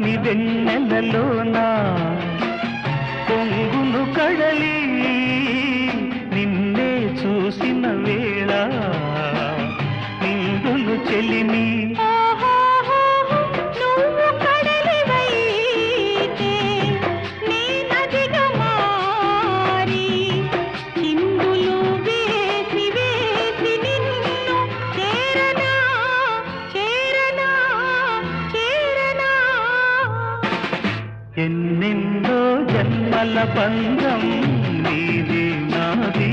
పున్నమి వెన్నెలలోనా పొంగును కడలి నిన్నే చూసిన వేళ నిండును చెలిమి ఎన్నెన్నో జన్మల బంధం నీది నాది